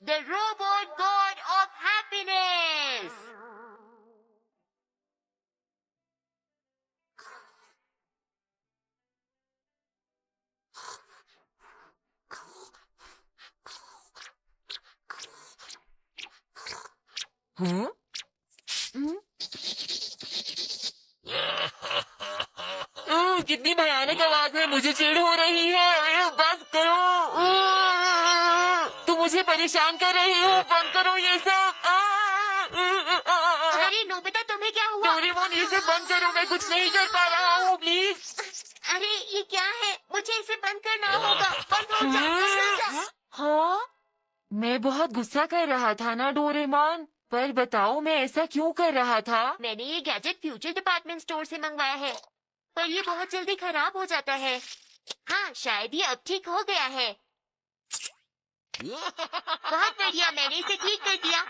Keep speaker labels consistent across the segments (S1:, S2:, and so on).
S1: The robot god of happiness.
S2: हाँ? कितनी भयानक आवाज है, मुझे चिढ़ हो रही है। बस करो। तुम मुझे परेशान कर रही हो, बंद करो ये सब।
S1: अरे नोबिता, तुम्हें क्या हुआ?
S2: डोरेमोन, ये सब बंद करो, मैं कुछ नहीं कर पा रहा हूँ, प्लीज।
S1: अरे ये क्या है? मुझे इसे बंद करना होगा। बंद हो जा, बंद हो जा।
S2: हाँ, मैं बहुत गुस्सा कर रहा था ना डोरेमोन, पर बताओ मैं ऐसा क्यों कर रहा था?
S1: मैंने ये गैजेट फ्यूचर डिपार्टमेंट स्टोर से मंगवाया है, पर ये बहुत जल्दी खराब हो जाता है। हाँ, शायद ये अब ठीक हो गया है। बहुत बढ़िया, मैंने इसे ठीक कर दिया।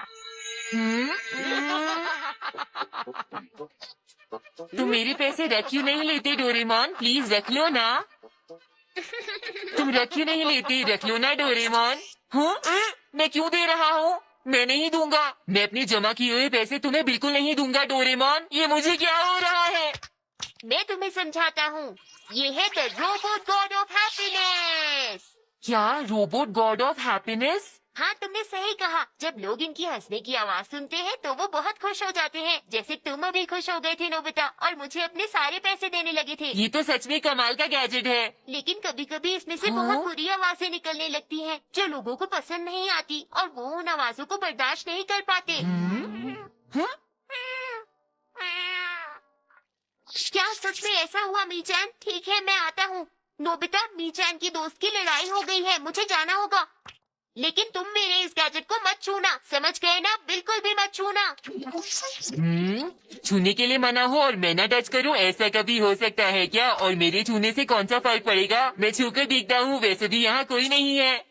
S2: तुम मेरे पैसे रख क्यों नहीं लेते डोरेमोन? प्लीज रख लो ना। तुम रख क्यों नहीं लेते? रख लो ना डोरेमोन। हाँ? मैं क्यों दे रहा हूँ? मैं नहीं दूंगा। मैं अपने जमा किए हुए पैसे तुम्हें बिल्कुल नहीं दूंगा डोरेमोन। ये मुझे क्या हो रहा है?
S1: मैं तुम्हें समझाता हूँ। ये है the robot God of happiness.
S2: क्या रोबोट गॉड ऑफ हैप्पीनेस?
S1: हाँ, तुमने सही कहा। जब लोग इनकी हंसने की आवाज सुनते हैं तो वो बहुत खुश हो जाते हैं, जैसे तुम अभी खुश हो गए थे नोबिता, और मुझे अपने सारे पैसे देने लगे थे।
S2: ये तो सच में कमाल का गैजेट है।
S1: लेकिन कभी कभी इसमें से
S2: हाँ?
S1: बहुत बुरी आवाजें निकलने लगती हैं, जो लोगों को पसंद नहीं आती, और वो उन आवाजों को बर्दाश्त नहीं कर पाते।
S2: हाँ?
S1: क्या सच में ऐसा हुआ मीचान? ठीक है, मैं आता हूँ। नोबिता, मीचान की दोस्त की लड़ाई हो गई है, मुझे जाना होगा। लेकिन तुम मेरे इस गैजेट को मत छूना, समझ गए ना? बिल्कुल भी मत छूना।
S2: छूने के लिए मना हो और मैं ना टच करूं, ऐसा कभी हो सकता है क्या? और मेरे छूने से कौन सा फर्क पड़ेगा? मैं छूकर देखता हूँ, वैसे भी यहाँ कोई नहीं है।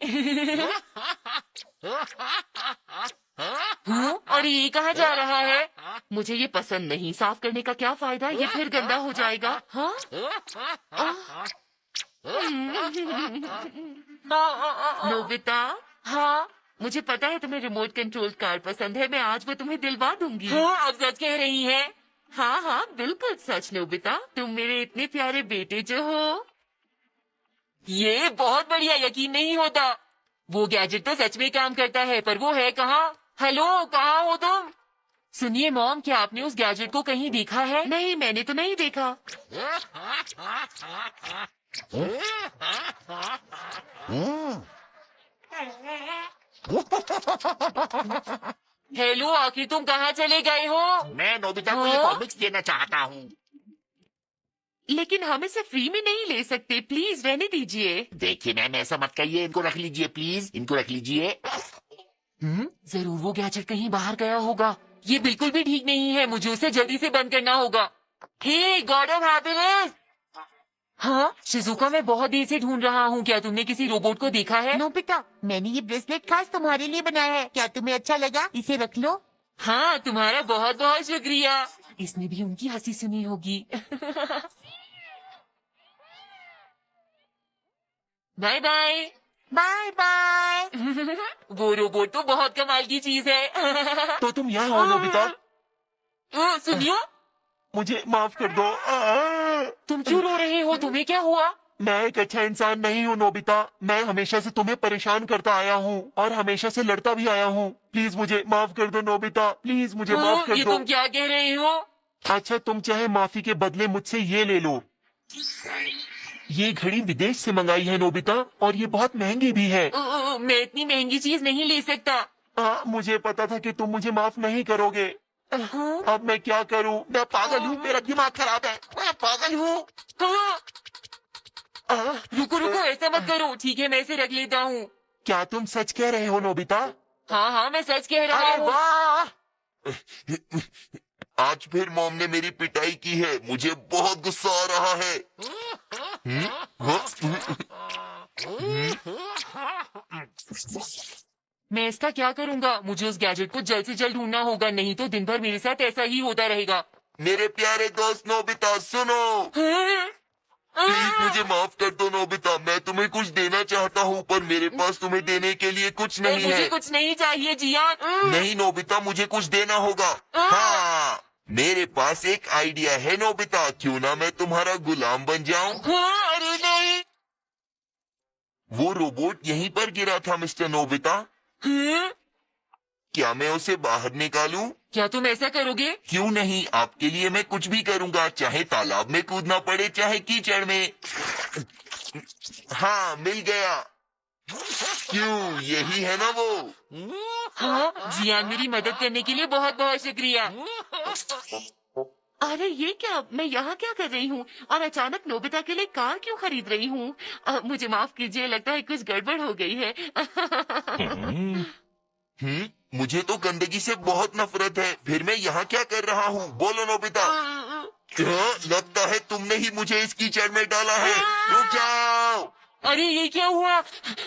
S2: हाँ? और ये कहाँ जा रहा है? मुझे ये पसंद नहीं। साफ करने का क्या फायदा? ये फिर गंदा हो जाएगा। हाँ? नोबिता, हाँ, मुझे पता है तुम्हें रिमोट कंट्रोल कार पसंद है। मैं आज वो तुम्हें दिलवा दूंगी। हाँ, अब सच कह रही है। हाँ हाँ, बिल्कुल सच नोबिता, तुम मेरे इतने प्यारे बेटे जो हो। ये बहुत बढ़िया, यकीन नहीं होता। वो गैजेट तो सच में काम करता है, पर वो है कहाँ? हेलो, कहाँ हो तुम? सुनिए मॉम, क्या आपने उस गैजेट को कहीं देखा है? नहीं, मैंने तो नहीं देखा। हेलो, आखिर तुम कहाँ चले गए हो?
S3: मैं नोबिता को ये कॉमिक्स देना चाहता हूँ।
S2: लेकिन हम इसे फ्री में नहीं ले सकते, प्लीज रहने दीजिए।
S3: देखिए मैम, ऐसा मत कहिए। इनको रख लीजिए प्लीज, इनको रख लीजिए।
S2: जरूर वो गैजेट कहीं बाहर गया होगा। ये बिल्कुल भी ठीक नहीं है, मुझे उसे जल्दी से बंद करना होगा। हे गॉड ऑफ हैप्पीनेस! हाँ शिजुका, मैं बहुत देर से ढूंढ रहा हूँ। क्या तुमने किसी रोबोट को देखा है?
S1: नोबिता, मैंने ये ब्रेसलेट खास तुम्हारे लिए बनाया है। क्या तुम्हें अच्छा लगा? इसे रख लो।
S2: हाँ, तुम्हारा बहुत बहुत शुक्रिया। इसने भी उनकी हंसी सुनी होगी। Bye bye.
S1: Bye bye.
S2: वो रोबोट तो बहुत कमाल की चीज है।
S4: तो तुम यहाँ हो नोबिता?
S2: सुनियो,
S4: मुझे माफ कर दो।
S2: तुम क्यों रो रहे हो? तुम्हें क्या हुआ?
S4: मैं एक अच्छा इंसान नहीं हूँ नोबिता। मैं हमेशा से तुम्हें परेशान करता आया हूँ और हमेशा से लड़ता भी आया हूँ। प्लीज मुझे माफ कर दो नोबिता, प्लीज मुझे माफ कर
S2: ये
S4: दो।
S2: तुम क्या कह रहे हो?
S4: अच्छा, तुम चाहे माफी के बदले मुझसे ये ले लो। ये घड़ी विदेश से मंगाई है नोबिता, और ये बहुत महंगी भी है।
S2: मैं इतनी महंगी चीज नहीं ले सकता।
S4: मुझे पता था कि तुम मुझे माफ नहीं करोगे। अब मैं क्या करूं? मैं पागल हूँ, मेरा दिमाग खराब है, मैं पागल हूँ।
S2: रुको रुको, ऐसा मत करो। ठीक है, मैं इसे रख लेता हूँ।
S4: क्या तुम सच कह रहे हो नोबिता?
S2: हाँ हाँ, मैं सच कह रहा
S4: अरे
S2: हूँ।
S4: वाह!
S3: आज फिर मॉम ने मेरी पिटाई की है। मुझे बहुत गुस्सा आ रहा है।
S2: मैं इसका क्या करूँगा? मुझे उस गैजेट को जल्द से जल्द ढूंढना होगा, नहीं तो दिन भर मेरे साथ ऐसा ही होता रहेगा।
S3: मेरे प्यारे दोस्त नोबिता, सुनो। प्लीज मुझे माफ कर दो नोबिता, मैं तुम्हें कुछ देना चाहता हूँ पर मेरे पास तुम्हें देने के लिए कुछ नहीं
S2: मुझे
S3: है।
S2: कुछ नहीं चाहिए जियान।
S3: नहीं नोबिता, मुझे कुछ देना होगा। हाँ, मेरे पास एक आइडिया है नोबिता, क्यों ना मैं तुम्हारा गुलाम बन जाऊं?
S2: अरे नहीं।
S3: वो रोबोट यहीं पर गिरा था मिस्टर नोबिता, क्या मैं उसे बाहर निकालूं?
S2: क्या तुम ऐसा करोगे?
S3: क्यों नहीं, आपके लिए मैं कुछ भी करूंगा, चाहे तालाब में कूदना पड़े चाहे कीचड़ में। हाँ, मिल गया। क्यों, यही है ना वो?
S2: हाँ जियान, मेरी मदद करने के लिए बहुत बहुत शुक्रिया। अरे ये क्या, मैं यहाँ क्या कर रही हूँ और अचानक नोबिता के लिए कार क्यों खरीद रही हूँ? मुझे माफ कीजिए, लगता है कुछ गड़बड़ हो गई है।
S3: मुझे तो गंदगी से बहुत नफरत है, फिर मैं यहाँ क्या कर रहा हूँ? बोलो नोबिता। लगता है तुमने ही मुझे इस कीचड़ में डाला है, रुक जाओ।
S2: अरे ये क्या हुआ?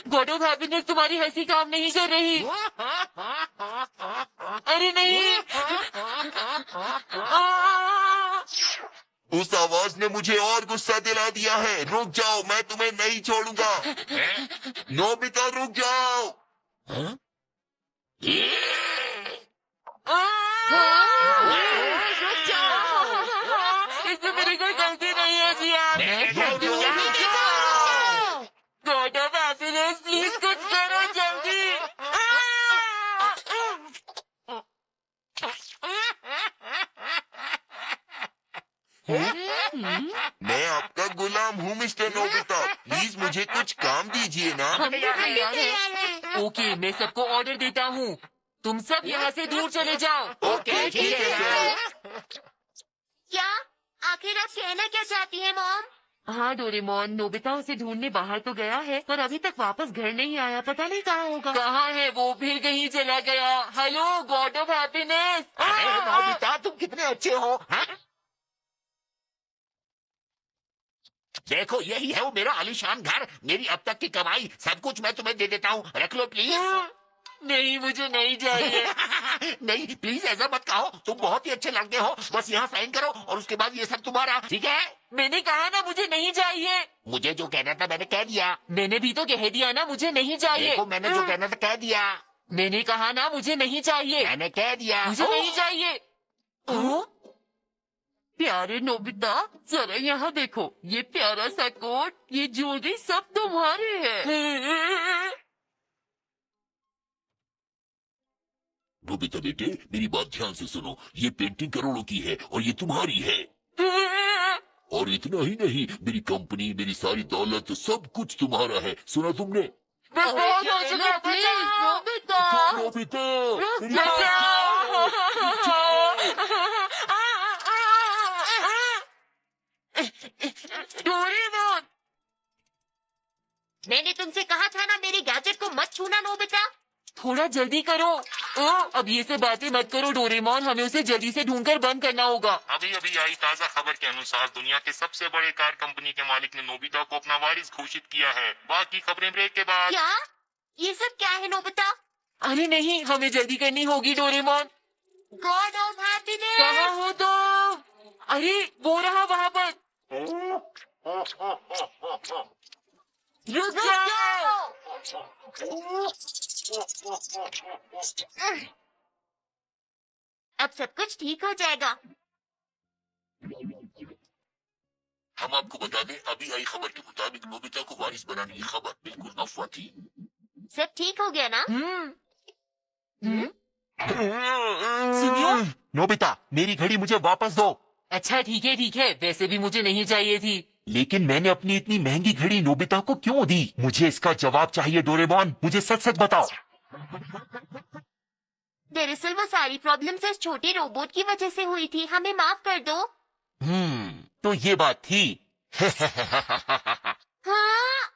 S2: गॉड ऑफ हैप्पीनेस, तुम्हारी हंसी काम नहीं कर रही। अरे नहीं।
S3: उस आवाज ने मुझे और गुस्सा दिला दिया है, रुक जाओ, मैं तुम्हें नहीं छोड़ूंगा। नोबिता रुक जाओ।
S2: इसमें मेरी कोई गलती नहीं है जियान। गॉड ऑफ हैप्पीनेस, प्लीज कुछ करो जल्दी।
S3: मैं आपका गुलाम हूँ मिस्टर नोबिता, प्लीज मुझे कुछ काम दीजिए ना।
S2: ओके, मैं सबको ऑर्डर देता हूँ, तुम सब यहाँ से दूर चले जाओ।
S3: ओके, ठीक है सर।
S1: क्या आखिर आप कहना क्या चाहती हैं मॉम?
S2: हाँ डोरेमोन, नोबिता उसे ढूंढने बाहर तो गया है पर अभी तक वापस घर नहीं आया, पता नहीं कहाँ होगा। कहाँ है वो? फिर कहीं चला गया। Hello God of happiness.
S5: Nobita, तुम कितने अच्छे हो, हाँ? देखो, यही है वो मेरा आलीशान घर, मेरी अब तक की कमाई, सब कुछ मैं तुम्हें दे देता हूँ, रख लो प्लीज।
S2: नहीं, मुझे नहीं चाहिए।
S5: नहीं प्लीज ऐसा मत कहो, तुम बहुत ही अच्छे लड़के हो, बस यहाँ साइन करो और उसके बाद ये सब तुम्हारा, ठीक है?
S2: मैंने कहा ना मुझे नहीं चाहिए।
S5: मुझे जो कहना था मैंने कह दिया।
S2: मैंने भी तो कह दिया ना मुझे नहीं चाहिए।
S5: देखो, मैंने जो कहना था कह दिया।
S2: मैंने कहा ना मुझे नहीं चाहिए।
S5: मैंने कह दिया।
S2: मुझे नहीं चाहिए। प्यारे नोबिता, जरा यहाँ देखो, ये प्यारा सा कोट, ये ज्वेलरी सब तुम्हारे है।
S3: नोबिता बेटे, मेरी बात ध्यान से सुनो, ये पेंटिंग करोड़ों की है और ये तुम्हारी है। और इतना ही नहीं, मेरी कंपनी, मेरी सारी दौलत, सब कुछ तुम्हारा है, सुना तुमने?
S2: बस बहुत हो चुका, प्लीज नोबिता।
S3: नोबिता,
S2: डोरेमोन,
S1: मैंने तुमसे कहा था ना मेरी गैजेट को मत छूना नोबिता।
S2: थोड़ा जल्दी करो। अब ये सब बातें मत करो डोरेमोन, हमें उसे जल्दी से ढूंढकर बंद करना होगा।
S4: अभी अभी आई ताजा खबर के अनुसार दुनिया के सबसे बड़े कार कंपनी के मालिक ने नोबिता को अपना वारिस घोषित किया है। बाकी खबरें ब्रेक के बाद।
S1: क्या ये सब क्या है नोबिता?
S2: अरे नहीं, हमें जल्दी करनी होगी डोरेमोन।
S1: गॉड ऑफ हैप्पीनेस,
S2: कहाँ हो तुम? अरे वो रहा वहाँ पर। रुक जाओ।
S1: अब सब कुछ ठीक हो जाएगा।
S3: हम आपको बता दें, अभी आई खबर के मुताबिक नोबिता को वारिस बनाने की खबर बिल्कुल अफवाह थी।
S1: सब ठीक हो गया ना?
S2: सुनियो।
S4: नोबिता, मेरी घड़ी मुझे वापस दो।
S2: अच्छा ठीक है, वैसे भी मुझे नहीं चाहिए थी।
S4: लेकिन मैंने अपनी इतनी महंगी घड़ी नोबिता को क्यों दी? मुझे इसका जवाब चाहिए डोरेमोन, मुझे सच सच बताओ।
S1: दरअसल वो सारी प्रॉब्लम्स इस छोटे रोबोट की वजह से हुई थी, हमें माफ कर दो।
S4: तो ये बात थी।
S1: हाँ?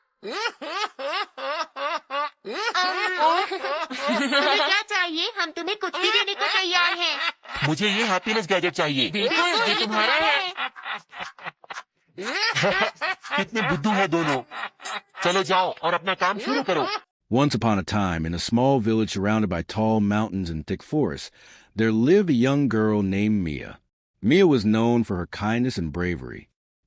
S1: तुम्हें क्या चाहिए? हम तुम्हें कुछ भी देने को तैयार हैं।
S4: मुझे ये हैप्पीनेस गैजेट चाहिए।
S2: बिल्कुल, ये तुम्हारा है।
S4: कितने बुद्धू है दोनों। चलो जाओ और अपना काम शुरू करो।
S6: Once upon a time, in a small village surrounded by tall mountains and thick forests, there lived a young girl named Mia. Mia was known for her kindness and bravery.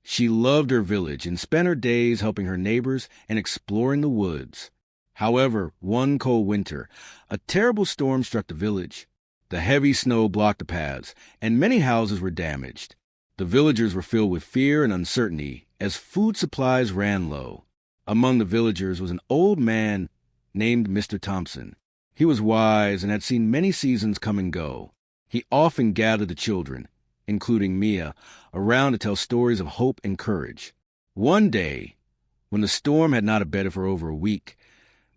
S6: She loved her village and spent her days helping her neighbors and exploring the woods. However, one cold winter, a terrible storm struck the village. The heavy snow blocked the paths, and many houses were damaged. The villagers were filled with fear and uncertainty as food supplies ran low. Among the villagers was an old man named Mr. Thompson. He was wise and had seen many seasons come and go. He often gathered the children, including Mia, around to tell stories of hope and courage. One day, when the storm had not abated for over a week,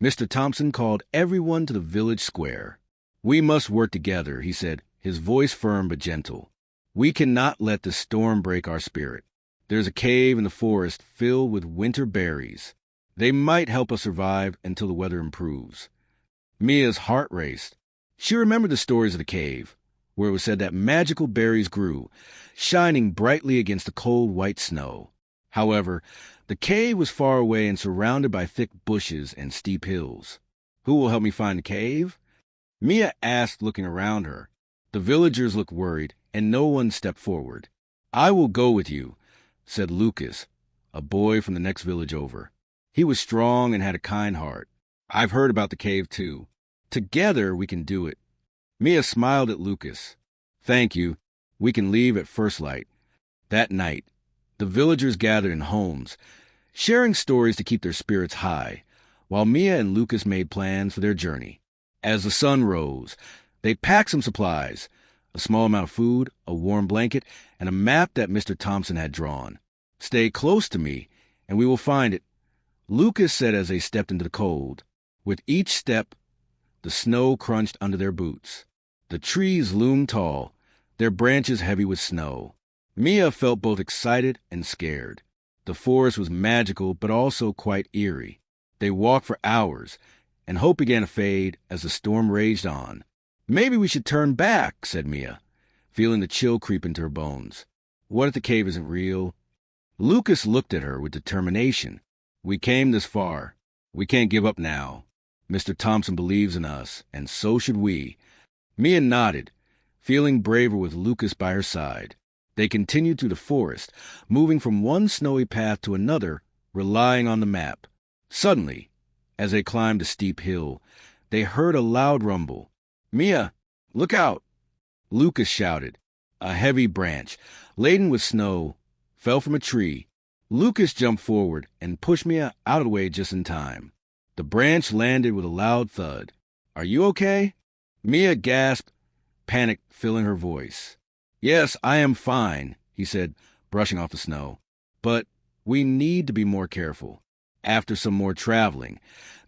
S6: Mr. Thompson called everyone to the village square. "We must work together," he said, his voice firm but gentle. "We cannot let the storm break our spirit. There's a cave in the forest filled with winter berries. They might help us survive until the weather improves." Mia's heart raced. She remembered the stories of the cave, where it was said that magical berries grew, shining brightly against the cold white snow. However, the cave was far away and surrounded by thick bushes and steep hills. "Who will help me find the cave?" Mia asked, looking around her. The villagers looked worried, and no one stepped forward. "I will go with you," said Lucas, a boy from the next village over. He was strong and had a kind heart. "I've heard about the cave, too. Together we can do it." Mia smiled at Lucas. "Thank you. We can leave at first light." That night, the villagers gathered in homes, sharing stories to keep their spirits high, while Mia and Lucas made plans for their journey. As the sun rose, they packed some supplies, a small amount of food, a warm blanket, and a map that Mr. Thompson had drawn. "Stay close to me, and we will find it," Lucas said as they stepped into the cold. With each step, the snow crunched under their boots. The trees loomed tall, their branches heavy with snow. Mia felt both excited and scared. The forest was magical, but also quite eerie. They walked for hours, and hope began to fade as the storm raged on. "Maybe we should turn back," said Mia, feeling the chill creep into her bones. "What if the cave isn't real?" Lucas looked at her with determination. "We came this far. We can't give up now. Mr. Thompson believes in us, and so should we." Mia nodded, feeling braver with Lucas by her side. They continued through the forest, moving from one snowy path to another, relying on the map. Suddenly, as they climbed a steep hill, they heard a loud rumble. "Mia, look out!" Lucas shouted. A heavy branch, laden with snow, fell from a tree. Lucas jumped forward and pushed Mia out of the way just in time. The branch landed with a loud thud. "Are you okay?" Mia gasped, panic filling her voice. "Yes, I am fine," he said, brushing off the snow. "But we need to be more careful." After some more traveling,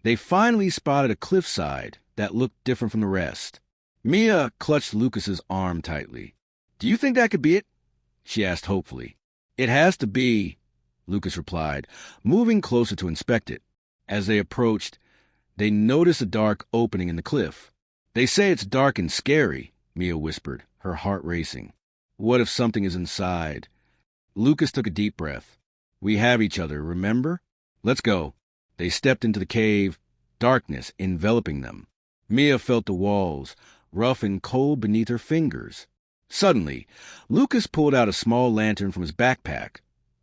S6: they finally spotted a cliffside that looked different from the rest. Mia clutched Lucas's arm tightly. "Do you think that could be it?" she asked hopefully. "It has to be," Lucas replied, moving closer to inspect it. As they approached, they noticed a dark opening in the cliff. "They say it's dark and scary," Mia whispered, her heart racing. "What if something is inside?" Lucas took a deep breath. "We have each other, remember? Let's go." They stepped into the cave, darkness enveloping them. Mia felt the walls, rough and cold beneath her fingers. Suddenly, Lucas pulled out a small lantern from his backpack,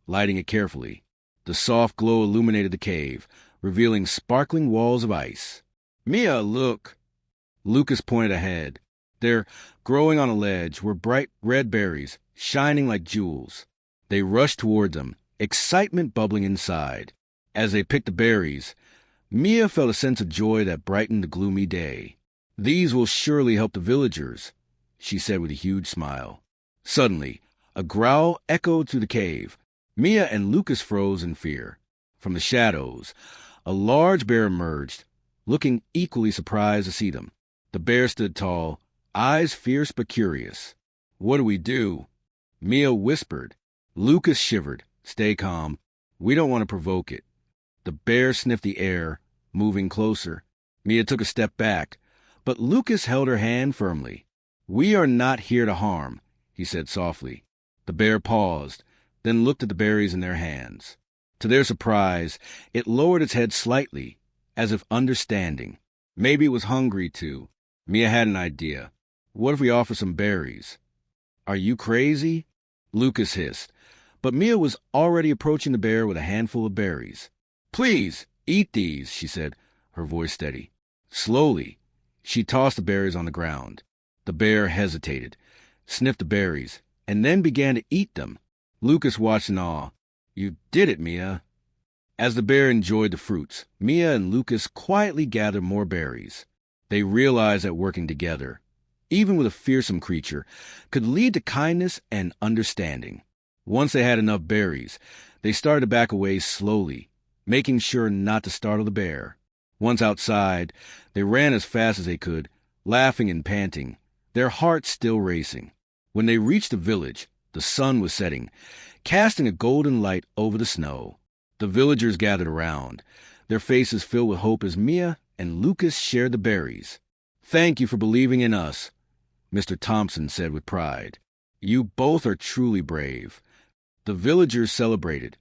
S6: lighting it carefully. The soft glow illuminated the cave, revealing sparkling walls of ice. "Mia, look!" Lucas pointed ahead. There, growing on a ledge, were bright red berries, shining like jewels. They rushed toward them, excitement bubbling inside. As they picked the berries, Mia felt a sense of joy that brightened the gloomy day. "These will surely help the villagers," she said with a huge smile. Suddenly, a growl echoed through the cave. Mia and Lucas froze in fear. From the shadows, a large bear emerged, looking equally surprised to see them. The bear stood tall, eyes fierce but curious. "What do we do?" Mia whispered. Lucas shivered. "Stay calm. We don't want to provoke it." The bear sniffed the air, moving closer. Mia took a step back, but Lucas held her hand firmly. "We are not here to harm," he said softly. The bear paused, then looked at the berries in their hands. To their surprise, it lowered its head slightly, as if understanding. Maybe it was hungry, too. Mia had an idea. "What if we offer some berries?" "Are you crazy?" Lucas hissed, But Mia was already approaching the bear with a handful of berries. "Please, eat these," she said, her voice steady. Slowly, she tossed the berries on the ground. The bear hesitated, sniffed the berries, and then began to eat them. Lucas watched in awe. "You did it, Mia." As the bear enjoyed the fruits, Mia and Lucas quietly gathered more berries. They realized that working together, even with a fearsome creature, could lead to kindness and understanding. Once they had enough berries, they started to back away slowly, making sure not to startle the bear. Once outside, they ran as fast as they could, laughing and panting, their hearts still racing. When they reached the village, the sun was setting, casting a golden light over the snow. The villagers gathered around, their faces filled with hope as Mia and Lucas shared the berries. "Thank you for believing in us," Mr. Thompson said with pride. "You both are truly brave." The villagers celebrated,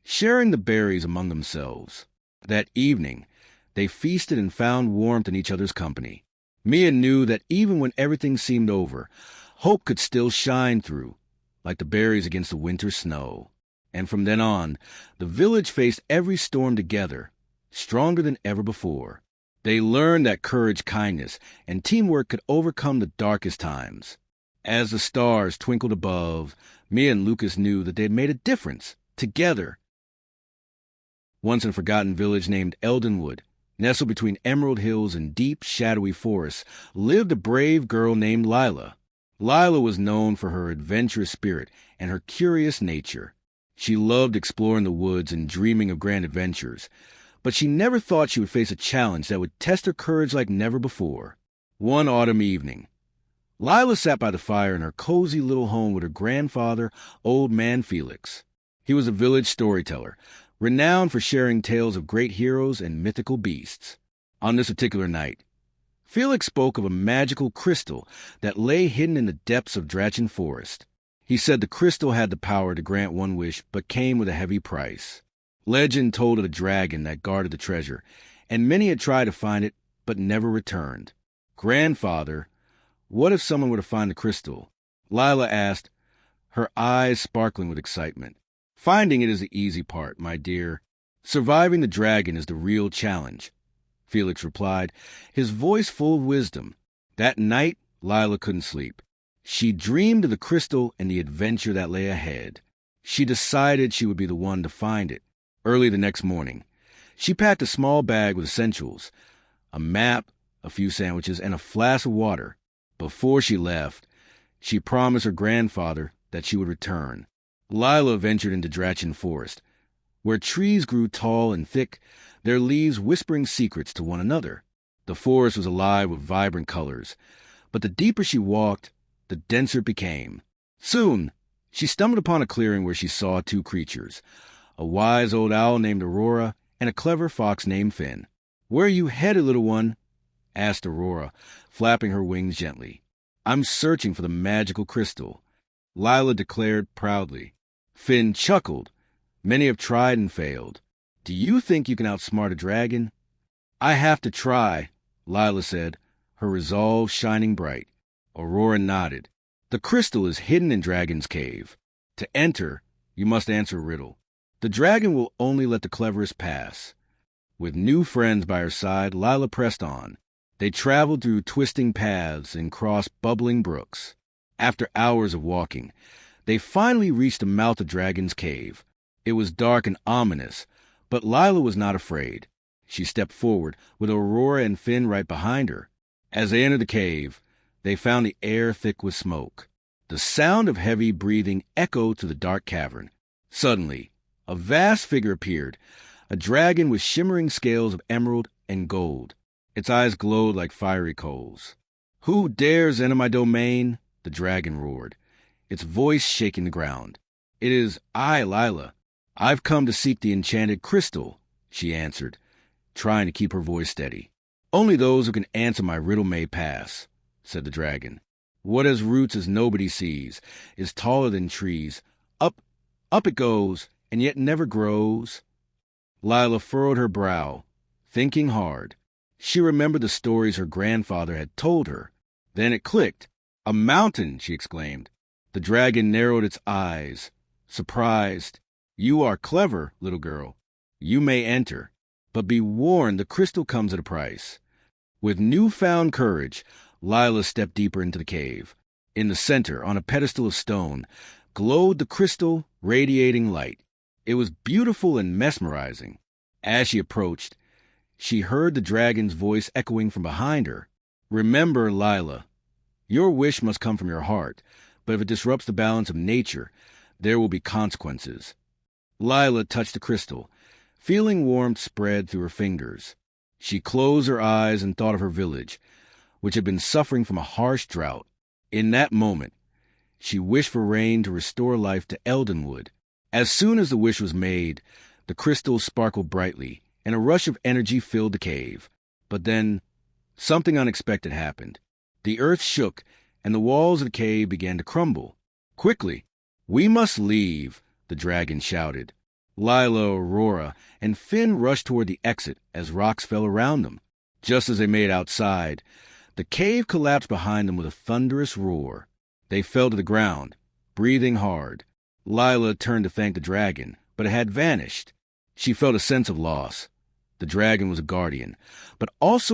S6: sharing the berries among themselves. That evening, they feasted and found warmth in each other's company. Mia knew that even when everything seemed over, hope could still shine through, like the berries against the winter snow. And from then on, the village faced every storm together, stronger than ever before. They learned that courage, kindness, and teamwork could overcome the darkest times. As the stars twinkled above, Mia and Lucas knew that they had made a difference, together. Once in a forgotten village named Eldenwood, nestled between emerald hills and deep, shadowy forests, lived a brave girl named Lila. Lila was known for her adventurous spirit and her curious nature. She loved exploring the woods and dreaming of grand adventures, but she never thought she would face a challenge that would test her courage like never before. One autumn evening, Lila sat by the fire in her cozy little home with her grandfather, Old Man Felix. He was a village storyteller, renowned for sharing tales of great heroes and mythical beasts. On this particular night, Felix spoke of a magical crystal that lay hidden in the depths of Drachen Forest. He said the crystal had the power to grant one wish, but came with a heavy price. Legend told of a dragon that guarded the treasure, and many had tried to find it, but never returned. "Grandfather, what if someone were to find the crystal?" Lila asked, her eyes sparkling with excitement. "Finding it is the easy part, my dear. Surviving the dragon is the real challenge," Felix replied, his voice full of wisdom. That night, Lila couldn't sleep. She dreamed of the crystal and the adventure that lay ahead. She decided she would be the one to find it. Early the next morning, she packed a small bag with essentials, a map, a few sandwiches, and a flask of water. Before she left, she promised her grandfather that she would return. Lila ventured into Drachen Forest, where trees grew tall and thick, their leaves whispering secrets to one another. The forest was alive with vibrant colors, but the deeper she walked, the denser it became. Soon, she stumbled upon a clearing where she saw two creatures, a wise old owl named Aurora and a clever fox named Finn. "Where are you headed, little one?" asked Aurora, flapping her wings gently. "I'm searching for the magical crystal," Lila declared proudly. Finn chuckled. "Many have tried and failed. Do you think you can outsmart a dragon?" "I have to try," Lila said, her resolve shining bright. Aurora nodded. "The crystal is hidden in Dragon's Cave. To enter, you must answer a riddle. The dragon will only let the cleverest pass." With new friends by her side, Lila pressed on. They traveled through twisting paths and crossed bubbling brooks. After hours of walking, they finally reached the mouth of Dragon's Cave. It was dark and ominous, but Lila was not afraid. She stepped forward, with Aurora and Finn right behind her. As they entered the cave, they found the air thick with smoke. The sound of heavy breathing echoed through the dark cavern. Suddenly, a vast figure appeared, a dragon with shimmering scales of emerald and gold. Its eyes glowed like fiery coals. "Who dares enter my domain?" the dragon roared, its voice shaking the ground. "It is I, Lila. I've come to seek the enchanted crystal," she answered, trying to keep her voice steady. "Only those who can answer my riddle may pass," said the dragon. "What has roots as nobody sees, is taller than trees. Up, up it goes, and yet never grows." Lila furrowed her brow, thinking hard. She remembered the stories her grandfather had told her. Then it clicked. "A mountain!" she exclaimed. The dragon narrowed its eyes, surprised. You are clever, little girl. You may enter, but be warned the crystal comes at a price. With newfound courage, Lila stepped deeper into the cave. In the center, on a pedestal of stone, glowed the crystal, radiating light. It was beautiful and mesmerizing. As she approached, she heard the dragon's voice echoing from behind her. Remember, Lila, your wish must come from your heart, but if it disrupts the balance of nature, there will be consequences. Lila touched the crystal, feeling warmth spread through her fingers. She closed her eyes and thought of her village, which had been suffering from a harsh drought. In that moment, she wished for rain to restore life to Eldenwood. As soon as the wish was made, the crystal sparkled brightly, and a rush of energy filled the cave. But then, something unexpected happened. The earth shook, and the walls of the cave began to crumble. Quickly, we must leave, the dragon shouted. Lila, Aurora, and Finn rushed toward the exit as rocks fell around them. Just as they made outside, the cave collapsed behind them with a thunderous roar. They fell to the ground, breathing hard. Lila turned to thank the dragon, but it had vanished. She felt a sense of loss. The dragon was a guardian, but also